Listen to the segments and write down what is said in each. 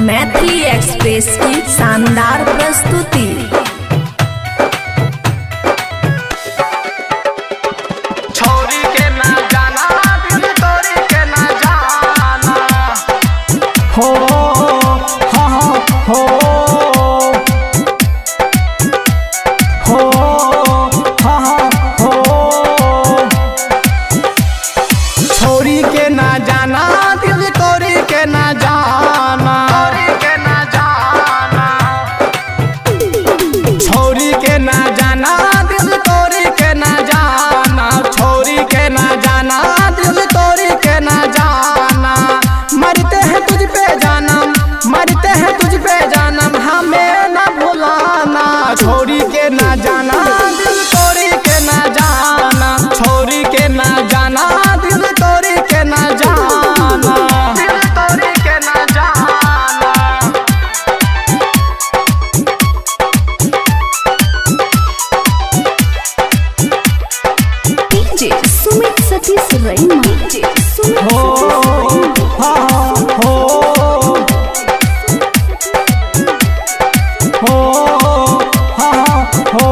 Maithili express की शानदार प्रस्तुति। छोरी के ना जाना दिल तोरी के ना जाना हो हाँ हो हो हाँ हो। छोरी के ना जाना दिल तोरी के ना जाना, छोरी के ना जाना दिल तोरी के ना जाना, छोरी के ना जाना दिल तोरी के ना जाना। मरते हैं तुझ पे जानम, मरते हैं तुझ पे जानम, हमें ना भुलाना। छोरी के ना जाना दिल तोरी के ना जाना, छोरी के ना जाना दिल तोरी के ना जाना, दिल तोरी के ना जाना। डीजे सुमित सतीश रैना, डीजे सुमित हो हाँ हो हो हाँ हो।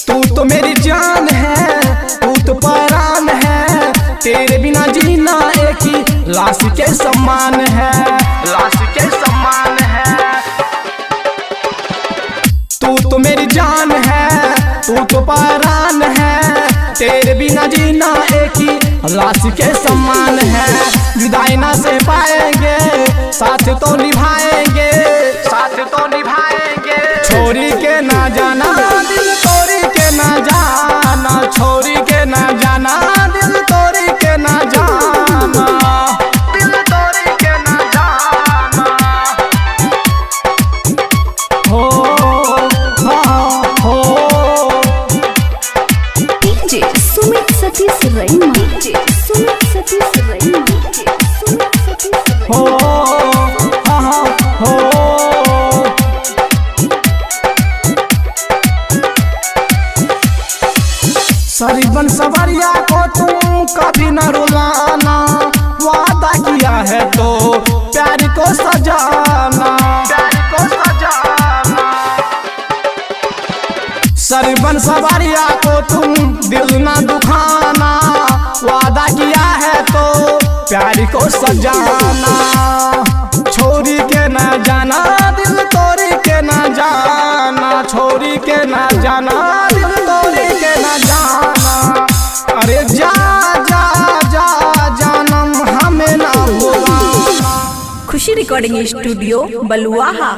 तू तो मेरी जान है, तू तो परान है, तेरे बिना जीना एक ही लाश के समान है, लाश के समान है। तू तो मेरी जान है, तू तो परान है, तेरे बिना जीना एक ही लाश के समान है। जुदाई ना से पाएंगे, साथ तो निभाएंगे, साथ तो निभाएंगे। छोरी के ना जाना दिल तोरी के ना जाना, छोरी के ना जाना दिल तोरी के ना जाना, दिल तोरी के ना जाना। हो हाँ हो डीजे सुमित सतीश रैना, डीजे सुमित सतीश रैना, डीजे सुमित सतीश हो हाँ हो। सरीबन सवरिया को तुम कभी न रुलाना, वादा किया है तो प्यार को सजाना, प्यार को सजाना। सरीबन सवरिया को तुम दिल न दुखाना, वादा किया है तो प्यार को सजाना। छोरी के ना जाना दिल तोरी के ना जाना, छोरी के ना जाना दिल तोरी के ना जाना। अरे जा जा जा जानम हमें ना भुलाना। खुशी रिकॉर्डिंग स्टूडियो बलुआहा।